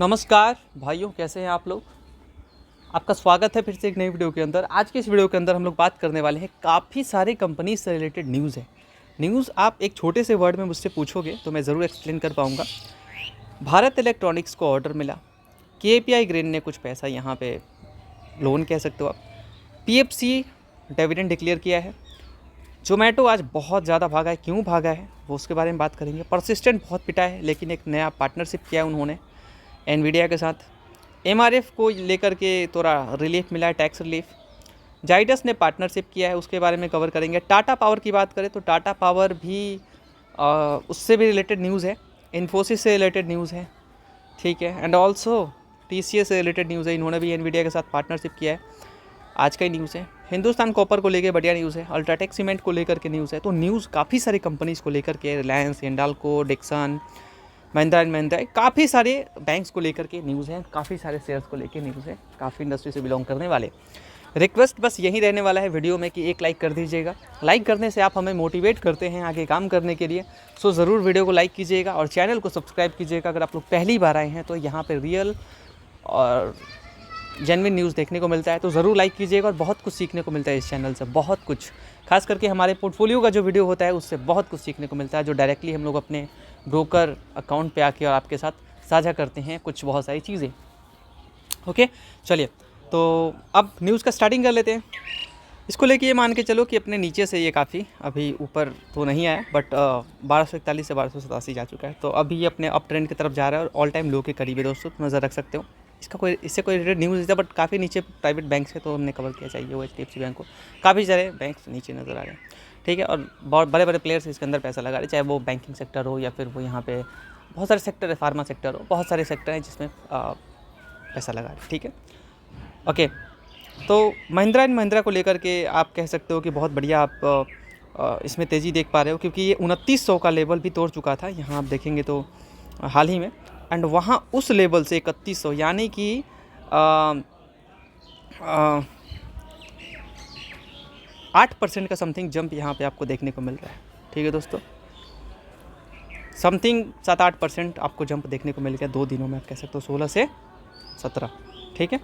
नमस्कार भाइयों, कैसे हैं आप लोग। आपका स्वागत है फिर से एक नई वीडियो के अंदर। आज के इस वीडियो के अंदर हम लोग बात करने वाले हैं, काफ़ी सारे कंपनी से रिलेटेड न्यूज़ है। न्यूज़ आप एक छोटे से वर्ड में मुझसे पूछोगे तो मैं ज़रूर एक्सप्लेन कर पाऊँगा। भारत इलेक्ट्रॉनिक्स को ऑर्डर मिला, केपीआई ग्रेन ने कुछ पैसा यहाँ पे लोन कह सकते हो आप, पीएफसी डिविडेंड डिक्लेयर किया है, जोमेटो आज बहुत ज़्यादा भागा है, क्यों भागा है वो उसके बारे में बात करेंगे। परसिस्टेंट बहुत पिटा है लेकिन एक नया पार्टनरशिप किया उन्होंने एनवीडिया के साथ। एमआरएफ को लेकर के थोड़ा रिलीफ मिला है, टैक्स रिलीफ। जाइडस ने पार्टनरशिप किया है, उसके बारे में कवर करेंगे। टाटा पावर की बात करें तो टाटा पावर भी उससे भी रिलेटेड न्यूज़ है, इन्फोसिस से रिलेटेड न्यूज़ है, ठीक है। एंड ऑल्सो टीसीएस से रिलेटेड न्यूज़ है, इन्होंने भी एनवीडिया के साथ पार्टनरशिप किया है, आज का ही न्यूज़ है। हिंदुस्तान कॉपर को लेकर बढ़िया न्यूज़ है, अल्ट्राटेक सीमेंट को लेकर के न्यूज़ है। तो न्यूज़ काफ़ी सारी कंपनीज़ को लेकर के, रिलायंस, हिंडाल्को, डिक्सन, महिंद्रा एंड महिंद्रा, काफ़ी सारे बैंक्स को लेकर के न्यूज़ है, काफ़ी सारे शेयर्स को लेकर न्यूज़ है, काफ़ी इंडस्ट्री से बिलोंग करने वाले। रिक्वेस्ट बस यही रहने वाला है वीडियो में कि एक लाइक कर दीजिएगा। लाइक करने से आप हमें मोटिवेट करते हैं आगे काम करने के लिए। सो ज़रूर वीडियो को लाइक कीजिएगा और चैनल को सब्सक्राइब कीजिएगा। अगर आप लोग पहली बार आए हैं तो यहाँ पर रियल और जेन्युइन न्यूज़ देखने को मिलता है, तो ज़रूर लाइक कीजिएगा। और बहुत कुछ सीखने को मिलता है इस चैनल से, बहुत कुछ, खास करके हमारे पोर्टफोलियो का जो वीडियो होता है उससे बहुत कुछ सीखने को मिलता है, जो डायरेक्टली हम लोग अपने ब्रोकर अकाउंट पे आके और आपके साथ साझा करते हैं कुछ बहुत सारी चीज़ें। ओके, चलिए तो अब न्यूज़ का स्टार्टिंग कर लेते हैं। इसको लेके ये मान के चलो कि अपने नीचे से ये काफ़ी अभी ऊपर तो नहीं आया, बट 1241 से 1287 जा चुका है, तो अभी ये अपने अप ट्रेंड की तरफ जा रहा है और ऑल टाइम लो के करीब है दोस्तों, नज़र रख सकते हो। इससे कोई रिलेटेड न्यूज़ नहीं था, बट काफ़ी नीचे प्राइवेट बैंक है तो हमने कवर किया, चाहिए वो HDFC बैंक को, काफ़ी सारे बैंक नीचे नज़र आ रहे हैं, ठीक है। और बहुत बड़े बड़े प्लेयर्स इसके अंदर पैसा लगा रहे हैं, चाहे वो बैंकिंग सेक्टर हो या फिर वो यहाँ पे बहुत सारे सेक्टर है, फार्मा सेक्टर हो, बहुत सारे सेक्टर हैं जिसमें पैसा लगा रहे हैं, ठीक है। ओके, तो महिंद्रा एंड महिंद्रा को लेकर के आप कह सकते हो कि बहुत बढ़िया आप इसमें तेज़ी देख पा रहे हो, क्योंकि ये 2900 का लेवल भी तोड़ चुका था, यहाँ आप देखेंगे तो हाल ही में। एंड वहाँ उस लेवल से 3100 यानी कि 8% का समथिंग जंप यहाँ पे आपको देखने को मिल रहा है, ठीक है दोस्तों। समथिंग 7-8% आपको जंप देखने को मिल गया 2 दिनों में, आप कह सकते हो 16 से 17, ठीक है।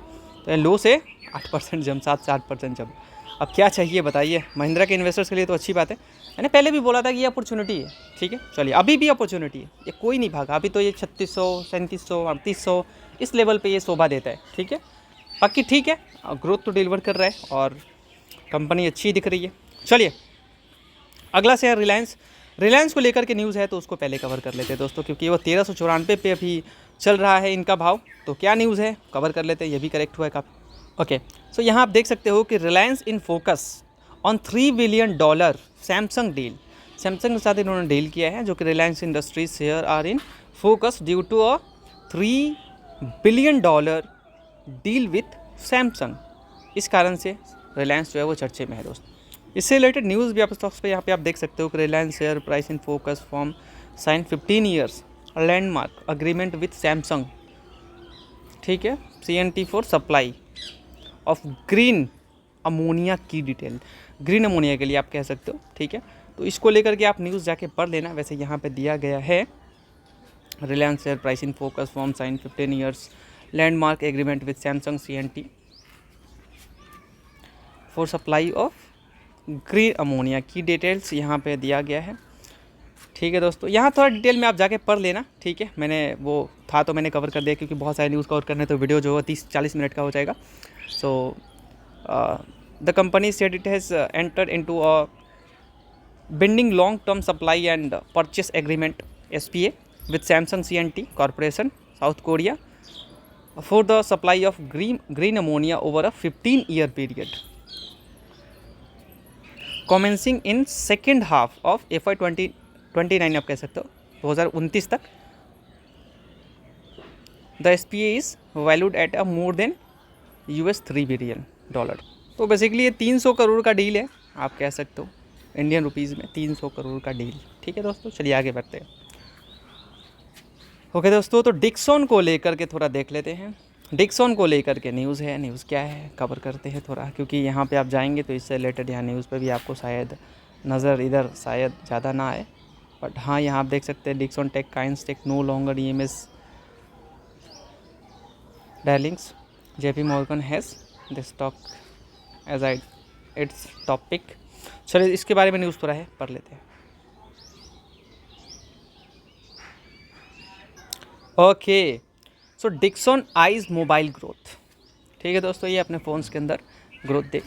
तो लो से 8% जंप, 7 से 8% जंप। अब क्या चाहिए बताइए, महिंद्रा के इन्वेस्टर्स के लिए तो अच्छी बात है। मैंने पहले भी बोला था कि ये अपॉर्चुनिटी है, ठीक है। चलिए, अभी भी अपॉर्चुनिटी है, ये कोई नहीं भागा। अभी तो ये 3600, 3700, 3800 इस लेवल पे ये शोभा देता है, ठीक है। बाकी ठीक है, ग्रोथ तो डिलीवर कर रहा है और कंपनी अच्छी दिख रही है। चलिए, अगला शेयर रिलायंस। रिलायंस को लेकर के न्यूज़ है तो उसको पहले कवर कर लेते हैं दोस्तों, क्योंकि वो 1394 पे अभी चल रहा है इनका भाव। तो क्या न्यूज़ है कवर कर लेते हैं, ये भी करेक्ट हुआ है काफ़ी। ओके, सो यहाँ आप देख सकते हो कि Reliance in focus on $3 billion Samsung deal. Samsung के साथ इन्होंने डील किया है, जो कि Reliance Industries share are in focus due to a $3 billion deal with Samsung. इस कारण से रिलायंस जो है वो चर्चे में है दोस्तों। इससे रिलेटेड न्यूज़ भी आप स्टॉक्स पे यहाँ पे आप देख सकते हो कि Reliance share price in focus firm sign 15 years landmark agreement with Samsung, ठीक है, CNT for supply of green ammonia की डिटेल, ग्रीन अमोनिया के लिए आप कह सकते हो, ठीक है। तो इसको लेकर के आप न्यूज़ जाके पढ़ लेना। वैसे यहाँ पे दिया गया है Reliance share price in focus firm sign 15 years landmark agreement with Samsung CNT for supply of green ammonia की डिटेल्स यहाँ पे दिया गया है, ठीक है दोस्तों। यहाँ थोड़ा डिटेल में आप जाके पढ़ लेना, ठीक है। मैंने वो था तो मैंने कवर कर दिया, क्योंकि बहुत सारे न्यूज़ कवर करने तो वीडियो जो है 30-40 मिनट का हो जाएगा। So the company said it has entered into a binding long term supply and purchase agreement SPA with Samsung CNT corporation south Korea for the supply of green ammonia over a 15-year period commencing in second half of FY 2029, आप कह सकते हो 2029 तक। The SPA is valued at a more than $3 billion. तो basically ये 300 करोड़ का deal है, आप कह सकते हो इंडियन रुपीज़ में 300 करोड़ का डील, ठीक है दोस्तों। चलिए आगे बढ़ते हैं। ओके दोस्तों, तो डिक्सन को लेकर के थोड़ा देख लेते हैं। डिक्सन को लेकर के न्यूज़ है, न्यूज़ क्या है कवर करते हैं थोड़ा, क्योंकि यहाँ पे आप जाएंगे तो इससे रिलेटेड यहाँ न्यूज़ पे भी आपको शायद नज़र इधर शायद ज़्यादा ना आए, बट हाँ यहाँ आप देख सकते हैं Dixon tech Kaynes tech no longer EMS darlings, JP Morgan has this stock as I its topic. चलिए इसके बारे में न्यूज़ पूरा है, पढ़ लेते हैं। ओके, सो डिक्सन आइज मोबाइल ग्रोथ। ठीक है दोस्तों, ये अपने फ़ोन्स के अंदर ग्रोथ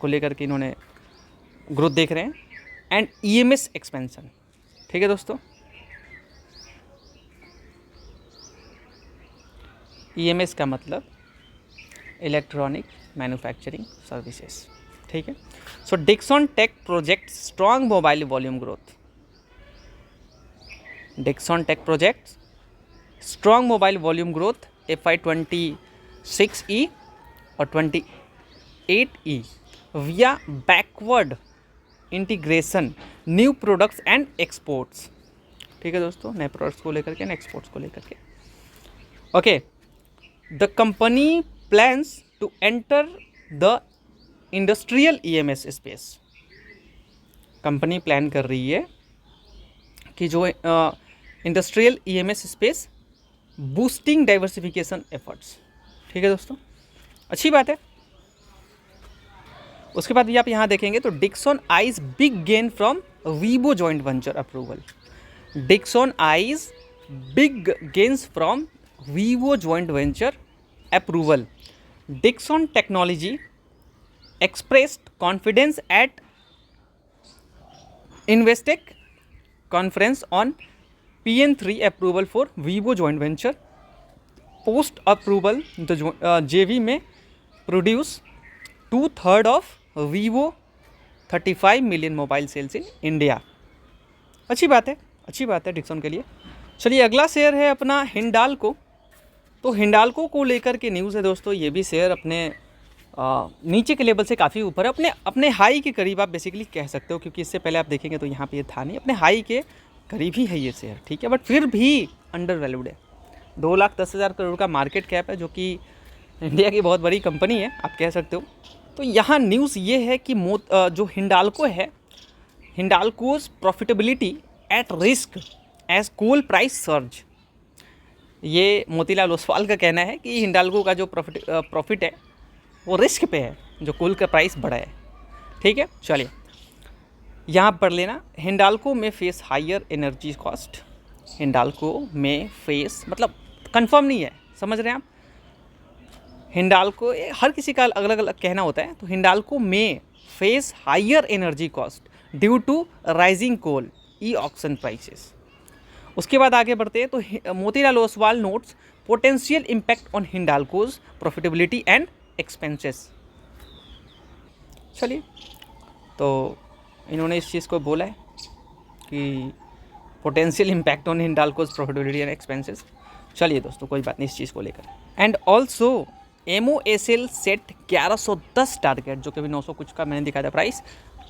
को लेकर के इन्होंने ग्रोथ देख रहे हैं। And EMS expansion. ठीक है दोस्तों, EMS का मतलब इलेक्ट्रॉनिक मैन्युफैक्चरिंग सर्विसेज। ठीक है, so Dixon tech project strong mobile volume growth. Dixon tech project strong mobile volume growth FY 26E और 28E via backward integration, new products and exports. ठीक है दोस्तों, नए प्रोडक्ट्स को लेकर के, एक्सपोर्ट्स को लेकर के। Okay, the company plans to enter the industrial EMS space. Company plan कर रही है कि जो industrial EMS space, boosting diversification efforts. ठीक है दोस्तों, अच्छी बात है। उसके बाद भी आप यहाँ देखेंगे तो Dixon eyes big gain from Vivo joint venture approval. Dixon eyes big gains from Vivo joint venture approval. Dixon technology expressed confidence at Investec conference on PN3 approval for Vivo joint venture. Post approval, the JV may produce 2/3 of Vivo 35 million mobile sales in India. अच्छी बात है, अच्छी बात है Dixon के लिए। चलिए अगला शेयर है अपना हिंडाल्को। तो हिंडाल्को को लेकर के न्यूज़ है दोस्तों। ये भी शेयर अपने नीचे के लेवल से काफ़ी ऊपर है, अपने हाई के करीब आप बेसिकली कह सकते हो, क्योंकि इससे पहले आप देखेंगे तो यहाँ पे ये था नहीं, अपने हाई के करीब ही है ये शेयर। ठीक है, बट फिर भी अंडर वैल्यूड है। 2,10,000 करोड़ का मार्केट कैप है, जो कि इंडिया की बहुत बड़ी कंपनी है आप कह सकते हो। तो यहाँ न्यूज़ ये है कि जो हिंडाल्को है, Hindalco's profitability at risk as coal price surge. ये मोतीलाल ओसवाल का कहना है कि हिंडाल्को का जो प्रॉफिट है वो रिस्क पे है, जो कोल का प्राइस बढ़ा है। ठीक है, चलिए यहाँ पढ़ लेना। हिंडाल्को में face higher energy cost. Hindalco में फेस मतलब कंफर्म नहीं है, समझ रहे हैं आप। हिंडाल्को हर किसी का अलग अलग कहना होता है। तो हिंडाल्को में face higher energy cost due to rising coal e auction prices. उसके बाद आगे बढ़ते हैं तो Motilal Oswal notes potential impact on Hindalco's profitability and expenses. चलिए, तो इन्होंने इस चीज़ को बोला है कि potential impact on Hindalco's profitability and expenses. चलिए दोस्तों, कोई बात नहीं इस चीज़ को लेकर। And also MOSL set 1110 target, जो कि अभी 900 कुछ का मैंने दिखाया था प्राइस।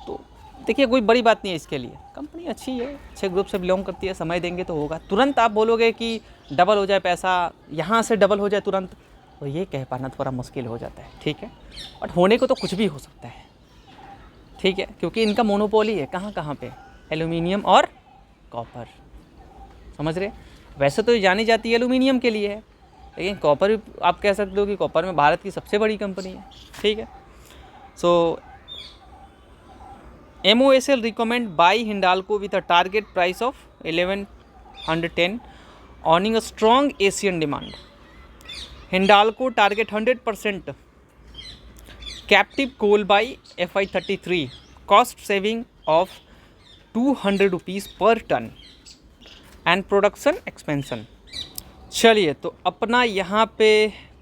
तो देखिए कोई बड़ी बात नहीं है इसके लिए, कंपनी अच्छी है, अच्छे ग्रुप से बिलोंग करती है, समय देंगे तो होगा। तुरंत आप बोलोगे कि डबल हो जाए पैसा, यहाँ से डबल हो जाए तुरंत, तो ये कह पाना थोड़ा मुश्किल हो जाता है। ठीक है, बट होने को तो कुछ भी हो सकता है। ठीक है, क्योंकि इनका मोनोपोली है कहाँ पे, एल्यूमिनियम और कॉपर। समझ रहे, वैसे तो ये जानी जाती है एल्यूमिनियम के लिए है, लेकिन कॉपर भी आप कह सकते हो कि कॉपर में भारत की सबसे बड़ी कंपनी है। ठीक है, सो MOSL recommend by Hindalco with a target price of 1110 ऑनिंग a strong Asian demand. Hindalco target 100% captive coal by FY 33, cost saving of 200 rupees per ton and production expansion। चलिए, तो अपना यहाँ पे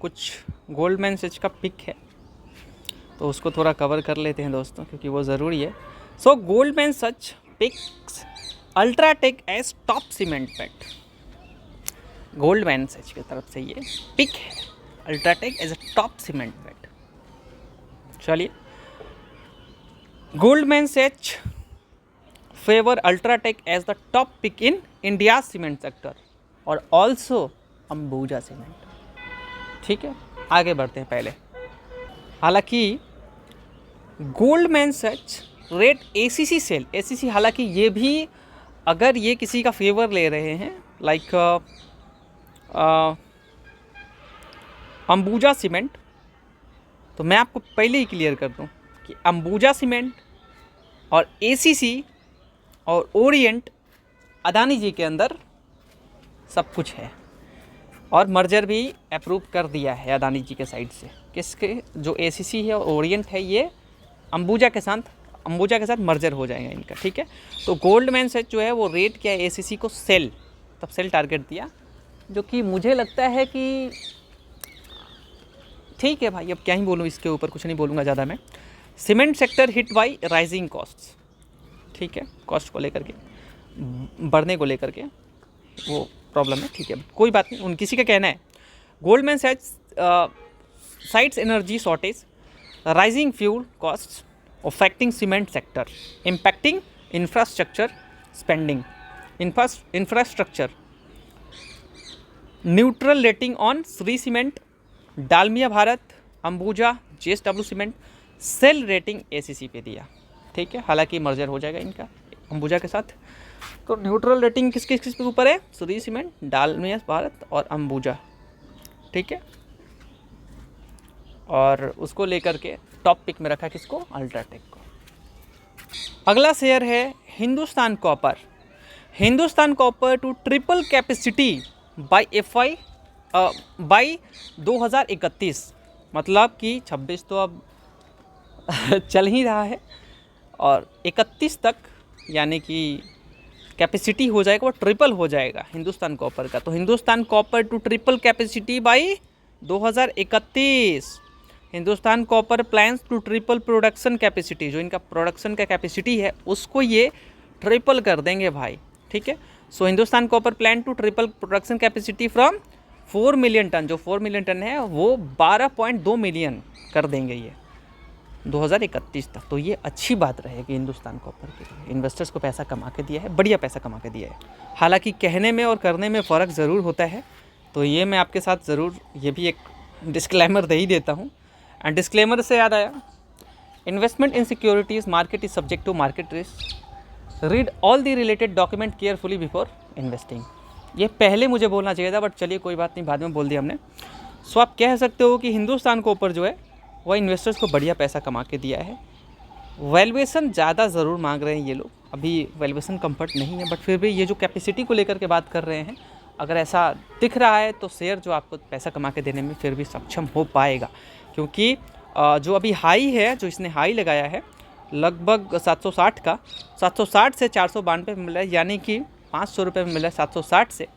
कुछ गोल्डमैन सच का पिक है, तो उसको थोड़ा कवर कर लेते हैं दोस्तों, क्योंकि वो ज़रूरी है। So Goldman Sachs picks UltraTech as top cement bet. Goldman Sachs की तरफ से ये पिक है, UltraTech as a top cement bet. चलिए, Goldman Sachs favour UltraTech as the top pick in India cement sector और ऑल्सो अंबुजा सीमेंट। ठीक है, आगे बढ़ते हैं। पहले हालांकि Goldman Sachs rate ACC sell, ACC हालांकि ये भी अगर ये किसी का फेवर ले रहे हैं, लाइक अंबुजा सीमेंट, तो मैं आपको पहले ही क्लियर कर दूं कि अंबुजा सीमेंट और एसीसी और ओरिएंट अदानी जी के अंदर सब कुछ है, और मर्जर भी अप्रूव कर दिया है अदानी जी के साइड से। किसके? जो एसीसी है और ओरिएंट है, ये अंबुजा के साथ मर्जर हो जाएगा इनका, ठीक है। तो गोल्डमैन सैच जो है वो रेट किया एसीसी को सेल, तब सेल टारगेट दिया, जो कि मुझे लगता है कि ठीक है भाई, अब क्या ही बोलूँ इसके ऊपर, कुछ नहीं बोलूँगा ज़्यादा मैं। Cement sector hit by rising costs, ठीक है, कॉस्ट को लेकर के, बढ़ने को लेकर के वो प्रॉब्लम है, ठीक है, कोई बात नहीं, उन किसी का कहना है। Goldman Sachs cites energy shortage, rising fuel costs affecting cement sector, impacting infrastructure spending, infrastructure, neutral rating on Shree cement, Dalmia Bharat, Ambuja, JSW cement, sell rating ACC पे दिया, ठीक है। हालांकि मर्जर हो जाएगा इनका अंबुजा के साथ। तो न्यूट्रल रेटिंग किस पे ऊपर है? श्री सीमेंट, डालमिया भारत और अंबुजा, ठीक है। और उसको लेकर के टॉप पिक में रखा किसको? अल्ट्राटेक को। अगला शेयर है Hindustan copper. Hindustan copper to triple capacity by 2031, मतलब कि 26 तो अब चल ही रहा है, और 31 तक यानी कि कैपेसिटी हो जाएगा, वो ट्रिपल हो जाएगा हिंदुस्तान कॉपर का। तो Hindustan copper to triple capacity by 2031। Hindustan copper plans to triple production capacity, जो इनका प्रोडक्शन का कैपेसिटी है उसको ये ट्रिपल कर देंगे भाई, ठीक है। So Hindustan copper plan to triple production capacity from 4 million ton, जो 4 मिलियन टन है वो 12.2 मिलियन कर देंगे ये 2031 तक। तो ये अच्छी बात रहेगी हिंदुस्तान कॉपर के लिए, इन्वेस्टर्स को पैसा कमा के दिया है, बढ़िया पैसा कमा के दिया है। हालांकि कहने में और करने में फ़र्क ज़रूर होता है, तो ये मैं आपके साथ ज़रूर ये भी एक डिस्क्लेमर दे ही देता हूँ। एंड डिस्क्लेमर से याद आया, investment in securities market is subject to market risk, read all the related document carefully before investing. ये पहले मुझे बोलना चाहिए था, बट चलिए कोई बात नहीं, बाद में बोल दिया हमने। सो आप कह सकते हो कि हिंदुस्तान कॉपर जो है वह इन्वेस्टर्स को बढ़िया पैसा कमा के दिया है। वैल्यूएशन ज़्यादा ज़रूर मांग रहे हैं ये लोग, अभी वैल्यूएशन कंफर्ट नहीं है, बट फिर भी ये जो कैपेसिटी को लेकर के बात कर रहे हैं, अगर ऐसा दिख रहा है तो शेयर जो आपको पैसा कमा के देने में फिर भी सक्षम हो पाएगा। क्योंकि जो अभी हाई है, जो इसने हाई लगाया है लगभग 760 का, 760 से 492 में मिला है, यानी कि 500 रुपये में मिला है 760 से।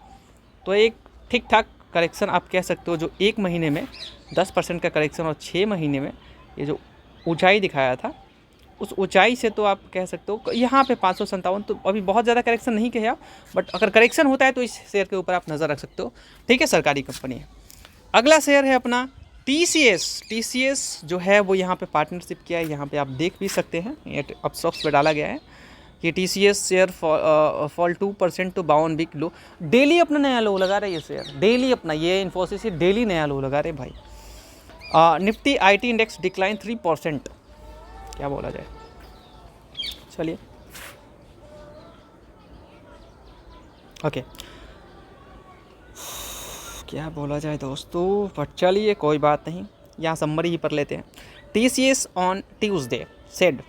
तो एक ठीक ठाक करेक्शन आप कह सकते हो, जो एक महीने में 10% का करेक्शन और 6 महीने में ये जो ऊंचाई दिखाया था, उस ऊंचाई से तो आप कह सकते हो यहाँ पे 557, तो अभी बहुत ज़्यादा करेक्शन नहीं कहे आप, बट अगर करेक्शन होता है तो इस शेयर के ऊपर आप नज़र रख सकते हो, ठीक है, सरकारी कंपनी है। अगला शेयर है अपना TCS जो है वो यहाँ पे पार्टनरशिप किया है, यहाँ पे आप देख भी सकते हैं, ये अपस्टॉक्स पे डाला गया है कि TCS share fall 2% to 52 week low. Daily अपना नया लो लगा रहे ये शेयर, डेली अपना, ये इन्फोसिस डेली नया लो लगा रहे भाई। निफ्टी IT इंडेक्स डिक्लाइन 3%, क्या बोला जाए, चलिए ओके, क्या बोला जाए दोस्तों, बट चलिए कोई बात नहीं, यहाँ समरी ही पर लेते हैं। TCS on Tuesday said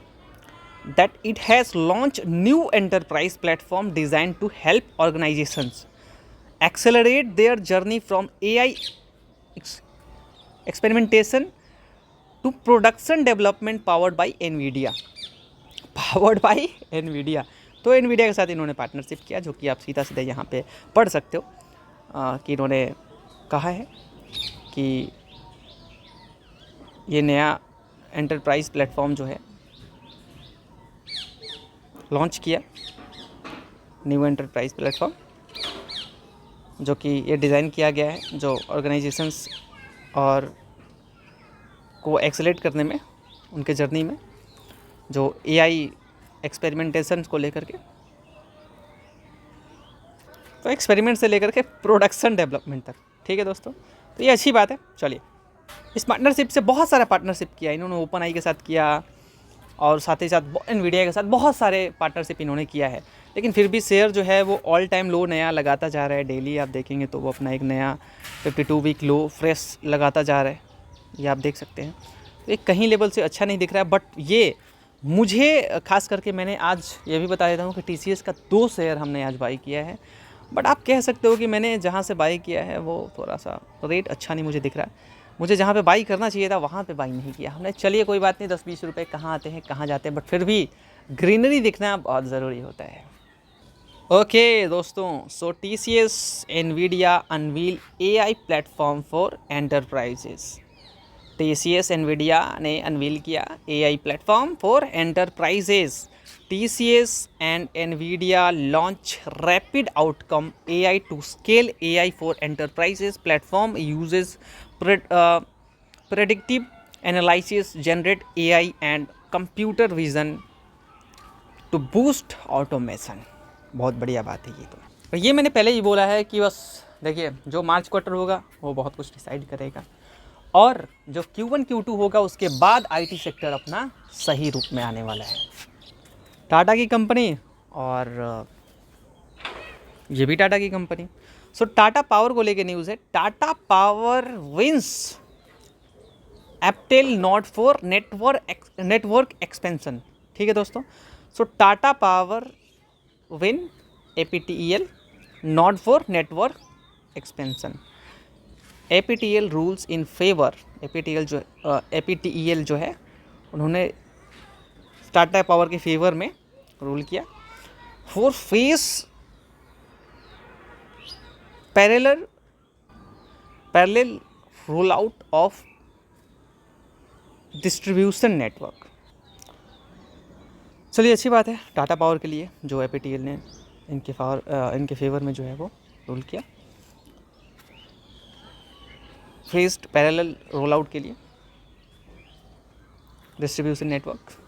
that it has launched new enterprise platform designed to help organizations accelerate their journey from AI experimentation to production development powered by NVIDIA। तो NVIDIA के साथ इन्होंने पार्टनरशिप किया, जो कि आप सीधा सीधा यहाँ पे पढ़ सकते हो कि इन्होंने कहा है कि ये नया एंटरप्राइज प्लेटफॉर्म जो है लॉन्च किया, न्यू एंटरप्राइज प्लेटफॉर्म, जो कि ये डिज़ाइन किया गया है जो ऑर्गेनाइजेशंस और को एक्सेलेरेट करने में, उनके जर्नी में, जो AI एक्सपेरिमेंटेशन को लेकर के, तो एक्सपेरिमेंट से लेकर के प्रोडक्शन डेवलपमेंट तक, ठीक है दोस्तों। तो ये अच्छी बात है। चलिए, इस पार्टनरशिप से बहुत सारा पार्टनरशिप किया इन्होंने, OpenAI के साथ किया, और साथ ही साथ एनवीडिया के साथ बहुत सारे पार्टनरशिप इन्होंने किया है, लेकिन फिर भी शेयर जो है वो ऑल टाइम लो नया लगाता जा रहा है। डेली आप देखेंगे तो वो अपना एक नया 52 वीक लो फ्रेश लगाता जा रहा है, ये आप देख सकते हैं। तो एक कहीं लेवल से अच्छा नहीं दिख रहा है, बट ये मुझे खास करके मैंने आज ये भी बता देता हूँ कि TCS का 2 शेयर हमने आज बाई किया है। बट आप कह सकते हो कि मैंने जहाँ से बाई किया है वो थोड़ा सा रेट अच्छा नहीं मुझे दिख रहा है। मुझे जहाँ पे बाई करना चाहिए था वहाँ पे बाई नहीं किया हमने। चलिए कोई बात नहीं, 10-20 रुपये कहाँ आते हैं कहाँ जाते हैं, बट फिर भी ग्रीनरी दिखना बहुत ज़रूरी होता है। ओके दोस्तों, सो TCS Nvidia unveil AI platform for enterprises. TCS Nvidia ने अनवील किया AI platform for enterprises. TCS and NVIDIA launch Rapid Outcome AI to scale AI for enterprises. Platform uses predictive analysis, generate AI and computer vision to boost automation. बहुत बढ़िया बात है ये तो। और ये मैंने पहले ही बोला है कि बस देखिए जो मार्च क्वार्टर होगा वो बहुत कुछ डिसाइड करेगा, और जो Q1 Q2 होगा उसके बाद IT सेक्टर अपना सही रूप में आने वाला है। टाटा की कंपनी, और ये भी टाटा की कंपनी। सो टाटा पावर को लेके न्यूज़ है, Tata power wins APTEL nod for network expansion. ठीक है दोस्तों, so Tata power win APTEL nod for network expansion. APTEL rules in favour, APTEL जो है उन्होंने टाटा पावर के फेवर में रूल किया for phase parallel roll out of distribution network. चलिए अच्छी बात है टाटा पावर के लिए जो APTEL ने इनके फेवर में जो है वो रूल किया फेस्ड पैरेलल रोल आउट के लिए distribution network.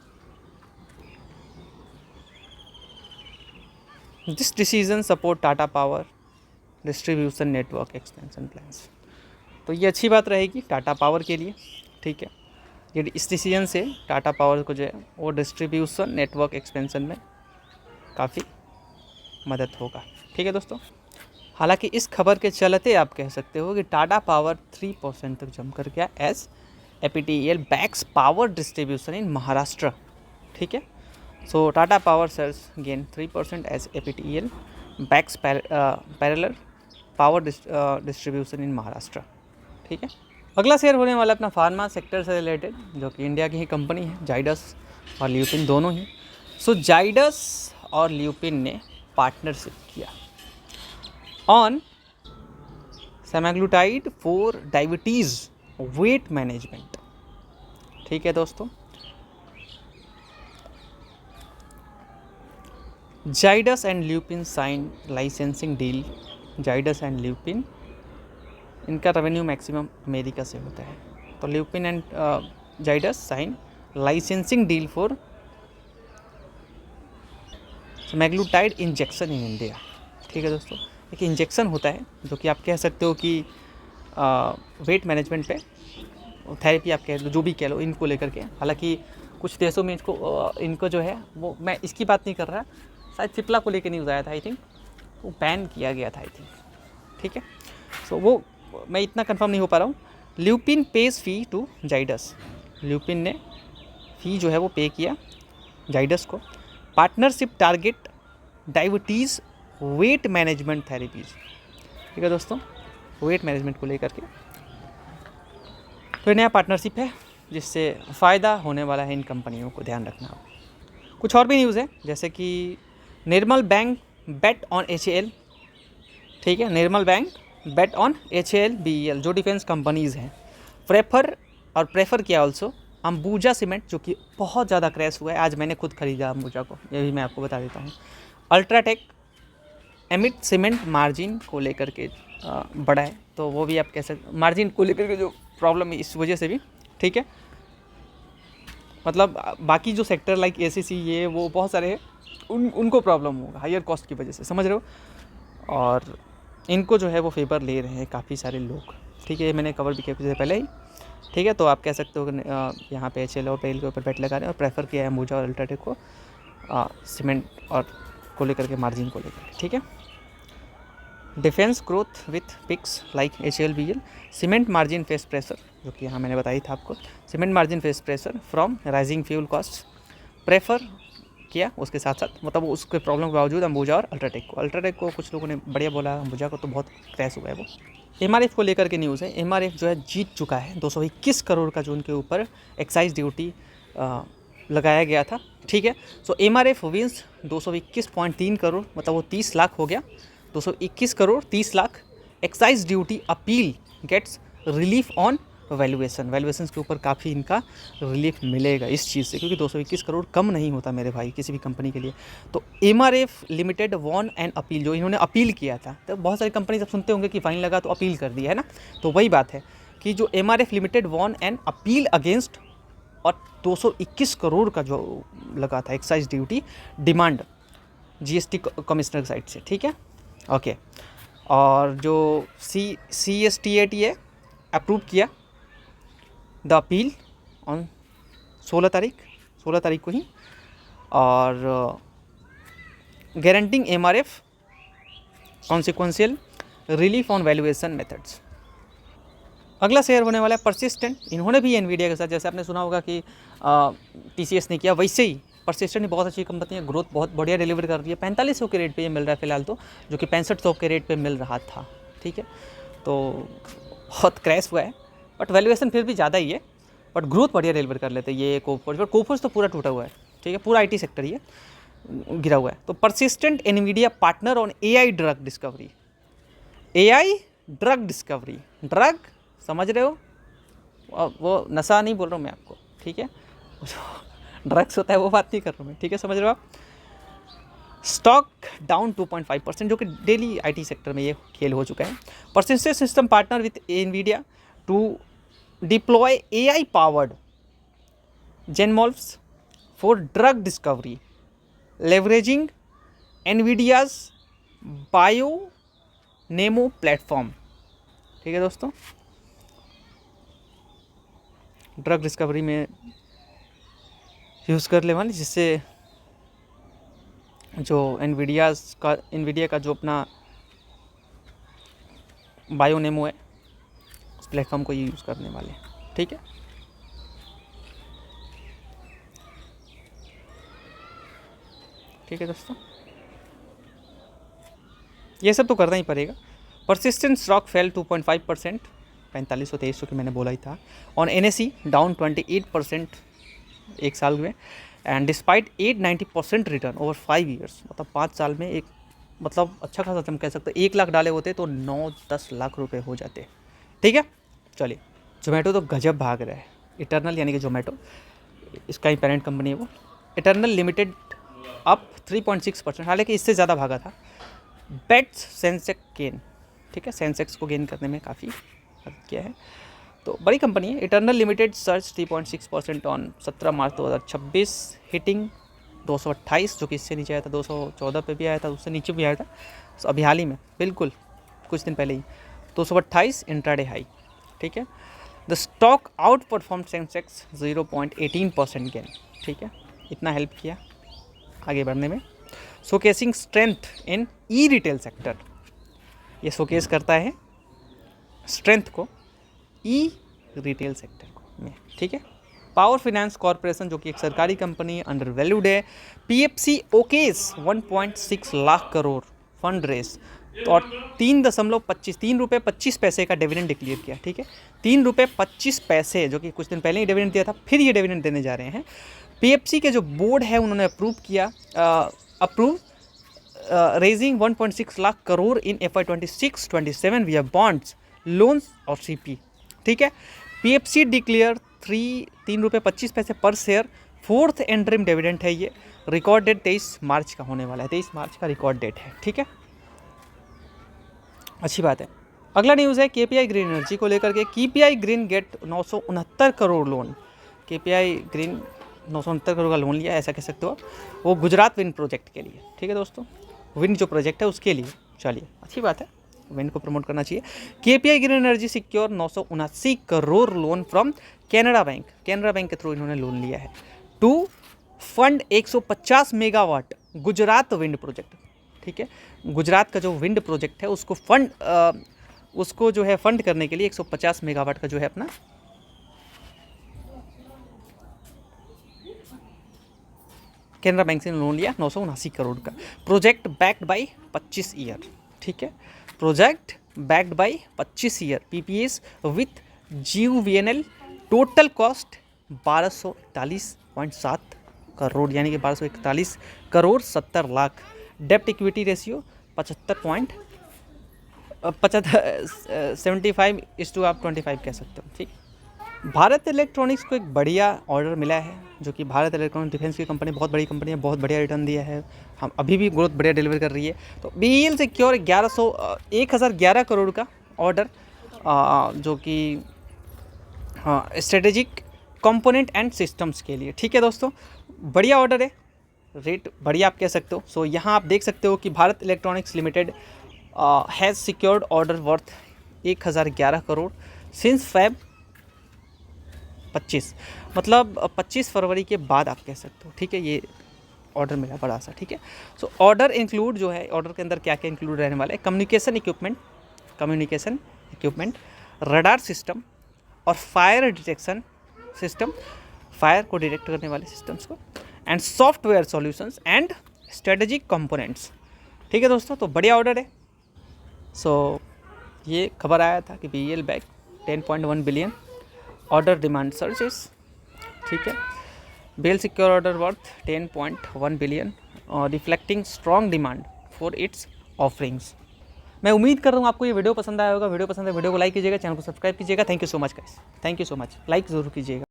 This decision support Tata power distribution network expansion plans. तो ये अच्छी बात रहेगी टाटा पावर के लिए। ठीक है, ये इस डिसीजन से टाटा पावर को जो है वो डिस्ट्रीब्यूशन नेटवर्क एक्सपेंशन में काफ़ी मदद होगा। ठीक है दोस्तों, हालांकि इस खबर के चलते आप कह सकते हो कि टाटा पावर 3% तक जम कर गया as APTEL backs power distribution in Maharashtra. ठीक है, so Tata Power shares gain 3% as APTEL backs parallel power distribution in Maharashtra. ठीक है, अगला शेयर होने वाला अपना फार्मा सेक्टर से रिलेटेड, जो कि इंडिया की ही कंपनी है, जाइडस और ल्यूपिन दोनों ही। सो जाइडस और ल्यूपिन ने पार्टनरशिप किया on semaglutide for diabetes weight management. ठीक है दोस्तों, Zydus and Lupin sign licensing deal. Zydus and Lupin, इनका रेवेन्यू मैक्सिमम अमेरिका से होता है। तो Lupin and Zydus sign licensing deal for semaglutide injection in India. ठीक है दोस्तों, एक इंजेक्शन होता है जो कि आप कह सकते हो कि वेट मैनेजमेंट पे थेरेपी आप कह लो, जो भी कह लो, इनको लेकर के। हालांकि कुछ देशों में इनको जो है वो, मैं इसकी बात नहीं कर रहा, शायद सिप्ला को लेकर न्यूज़ आया था, आई थिंक वो बैन किया गया था, आई थिंक। ठीक है, सो वो मैं इतना कंफर्म नहीं हो पा रहा हूँ। Lupin pays fee to Zydus, Lupin ने फ़ी जो है वो पे किया जाइडस को। Partnership target diabetes weight management therapies. ठीक है दोस्तों, वेट मैनेजमेंट को लेकर के तो नया पार्टनरशिप है जिससे फ़ायदा होने वाला है इन कंपनियों को, ध्यान रखना हो। कुछ और भी न्यूज़ है, जैसे कि Nirmal Bang bet on HAL। ठीक है, Nirmal Bang bet on HAL BEL जो डिफेंस कंपनीज़ हैं। प्रेफर किया ऑल्सो अंबुजा सीमेंट, जो कि बहुत ज़्यादा क्रैश हुआ है। आज मैंने खुद खरीदा अंबुजा को, ये भी मैं आपको बता देता हूँ। अल्ट्राटेक एमिट सीमेंट मार्जिन को लेकर के बड़ा है, तो वो भी आप कह सकते, मार्जिन को लेकर के जो प्रॉब्लम है इस वजह से भी। ठीक है, मतलब बाकी जो सेक्टर लाइक ACC ये वो बहुत सारे हैं, उनको प्रॉब्लम होगा हायर कॉस्ट की वजह से, समझ रहे हो। और इनको जो है वो फेवर ले रहे हैं काफ़ी सारे लोग। ठीक है, ये मैंने कवर भी किया कुछ पहले ही, ठीक है। तो आप कह सकते हो कि यहाँ पे HL और पेल के ऊपर बेट लगा रहे हैं और प्रेफर किया है अंबुजा और अल्ट्राटेक को सीमेंट और को लेकर के, मार्जिन को लेकर के, ठीक है। Defence growth with picks like HL BL, cement margin face pressure, जो कि यहाँ मैंने बताई था आपको, cement margin face pressure from rising fuel cost, prefer किया उसके साथ साथ, मतलब उसके प्रॉब्लम के बावजूद अंबुजा और अल्ट्राटेक को कुछ लोगों ने बढ़िया बोला, अंबुजा को तो बहुत क्रैश हुआ है वो। MRF को लेकर के न्यूज़ है, MRF जो है जीत चुका है 221 करोड़ का जो उनके ऊपर एक्साइज ड्यूटी लगाया गया था, ठीक है। सो MRF विंस 221.3 करोड़, मतलब वो 30 लाख हो गया, 221 crore 30 lakh. Excise duty appeal gets relief on valuation के ऊपर काफ़ी इनका रिलीफ मिलेगा इस चीज़ से, क्योंकि 221 करोड़ कम नहीं होता मेरे भाई किसी भी कंपनी के लिए। तो MRF limited won and appeal, जो इन्होंने अपील किया था, तो बहुत सारी कंपनी सब सुनते होंगे कि फाइन लगा तो अपील कर दिया है ना, तो वही बात है कि जो MRF limited won and appeal against, और 221 करोड़ का जो लगा था excise duty demand GST commissioner side से, ठीक है, ओके। और जो CSTAT है अप्रूव किया द अपील ऑन 16 तारीख को ही, और guaranteeing MRF consequential relief on valuation methods. अगला शेयर होने वाला है परसिस्टेंट, इन्होंने भी एनवीडिया के साथ, जैसे आपने सुना होगा कि TCS ने किया, वैसे ही परसिस्टेंट भी बहुत अच्छी कंपनी है, ग्रोथ बहुत बढ़िया डिलीवर कर रही है। 4500 के रेट पे ये मिल रहा है फिलहाल तो, जो कि 6500 के रेट पे मिल रहा था, ठीक है। तो बहुत क्रैश हुआ है, बट वैल्यूएशन फिर भी ज़्यादा ही है, बट ग्रोथ बढ़िया डिलीवर कर लेते हैं ये कोफोर्ज तो पूरा टूटा हुआ है, ठीक है, पूरा IT सेक्टर ही है, गिरा हुआ है। तो persistent Nvidia partner on AI drug discovery, drug समझ रहे हो, वो नशा नहीं बोल रहा हूँ मैं आपको, ठीक है, ड्रग्स होता है वो बात नहीं कर रहा हूँ मैं, ठीक है, समझ रहे हो आप। स्टॉक डाउन 2.5%, जो कि डेली IT सेक्टर में ये खेल हो चुका है। Persistent system partner with Nvidia to deploy AI powered GenMolves for drug discovery leveraging Nvidia's BioNeMo platform, ठीक है दोस्तों, ड्रग डिस्कवरी में यूज़ कर ले वाली, जिससे जो एनवीडिया का जो अपना बायोनेमो है उस प्लेटफॉर्म को ये यूज़ करने वाले, ठीक है। ठीक है दोस्तों, ये सब तो करना ही पड़ेगा। परसिस्टेंट स्टॉक फेल 2.5%, 4523 की मैंने बोला ही था। ऑन NSE डाउन 28% एक साल में, and despite 890% return over 5 years, मतलब 5 साल में एक, मतलब अच्छा खासा हम कह सकते हैं 1 लाख डाले होते तो 9-10 लाख रुपए हो जाते, ठीक है। चलिए, जोमेटो तो गजब भाग रहा है। इटर्नल यानी कि जोमेटो, इसका ही पेरेंट कंपनी है वो, इटर्नल लिमिटेड अप 3.6%, हालांकि इससे ज़्यादा भागा था। बेट्स सेंसेक्स गेन, ठीक है, सेंसेक्स को गेन करने में काफ़ी मदद किया है, तो बड़ी कंपनी है। Eternal limited search 3.6% on 17 March 2026, hitting 228, जो कि इससे नीचे आया था, 214 पे भी आया था, उससे नीचे भी आया था, तो अभी हाल ही में बिल्कुल कुछ दिन पहले ही 228 इंट्राडे हाई, ठीक है। The stock out perform Sensex 0.18% gain, ठीक है, इतना हेल्प किया आगे बढ़ने में। शोकेसिंग स्ट्रेंथ इन ई-रिटेल सेक्टर, ये शोकेस करता है स्ट्रेंथ को ई-रिटेल सेक्टर को में, ठीक है। पावर फाइनेंस कॉरपोरेशन, जो कि एक सरकारी कंपनी अंडर वैल्यूड है। PFC ओकेस 1.6 lakh crore fund raise, तो और 3 रुपये 25 पैसे का डिविडेंड डिक्लेयर किया, ठीक है, 3 रुपये 25 पैसे, जो कि कुछ दिन पहले ही डिविडेंड दिया था, फिर ये डिविडेंड देने जा रहे हैं। PFC के जो बोर्ड है उन्होंने अप्रूव किया, रेजिंग 1.6 लाख करोड़ इन FY 26-27 विया बॉन्ड्स, लोन्स और CP, ठीक है। PFC डिक्लेयर 3 रुपये 25 पैसे पर शेयर, 4th इंटरिम डिविडेंड है ये। रिकॉर्ड डेट 23 मार्च का होने वाला है, 23 मार्च का रिकॉर्ड डेट है, ठीक है, अच्छी बात है। अगला न्यूज़ है KPI ग्रीन एनर्जी को लेकर के। KPI green get 969 crore loan, KPI green 969 crore का लोन लिया, ऐसा कह सकते हो आप, वो गुजरात विंड प्रोजेक्ट के लिए, ठीक है दोस्तों, विंड जो प्रोजेक्ट है उसके लिए। चलिए, अच्छी बात है, विंड को प्रमोट करना चाहिए। KPI green energy secure 979 crore loan from Canara bank के थ्रू इन्होंने लोन लिया है to fund 150 megawatt Gujarat wind project. ठीक है, गुजरात का जो विंड प्रोजेक्ट है उसको जो है फंड करने के लिए 150 मेगावाट का जो है अपना कैनरा बैंक से लोन लिया 979 करोड़ का। Project backed by 25 year. ठीक है, project backed by 25 year PPAs with GUVNL। Total cost 1241.7 crore यानी कि 1241 करोड़ 70 लाख। डेप्ट इक्विटी रेशियो 75:25 कह सकते हो। ठीक, भारत इलेक्ट्रॉनिक्स को एक बढ़िया ऑर्डर मिला है, जो कि भारत इलेक्ट्रॉनिक्स डिफेंस की कंपनी, बहुत बड़ी कंपनी है, बहुत बढ़िया रिटर्न दिया है, हम अभी भी ग्रोथ बढ़िया डिलीवर कर रही है। तो BEL सिक्योर 1011 करोड़ का ऑर्डर, जो कि स्ट्रेटेजिक कंपोनेंट एंड सिस्टम्स के लिए। ठीक है दोस्तों, बढ़िया ऑर्डर है, रेट बढ़िया आप कह सकते हो। सो यहाँ आप देख सकते हो कि Bharat electronics limited has secured order worth 1011 crore since Feb 25, मतलब 25 फरवरी के बाद आप कह सकते हो। ठीक है, ये ऑर्डर मिला बड़ा सा। ठीक है, सो ऑर्डर इंक्लूड जो है, ऑर्डर के अंदर क्या क्या इंक्लूड रहने वाला है, कम्युनिकेशन इक्विपमेंट, रडार सिस्टम और फायर डिटेक्शन सिस्टम, फायर को डिटेक्ट करने वाले सिस्टम्स को, and software solutions and strategic components. ठीक है दोस्तों, तो बढ़िया ऑर्डर है। सो ये खबर आया था कि BEL bag 10.1 billion order demand surges. ठीक है, BEL secure order worth 10.1 billion और reflecting strong demand for its offerings. मैं उम्मीद कर रहा हूँ आपको ये वीडियो पसंद आया होगा। वीडियो पसंद है वीडियो को लाइक कीजिएगा, चैनल को सब्सक्राइब कीजिएगा। Thank you so much guys, thank you so much, like ज़रूर कीजिएगा।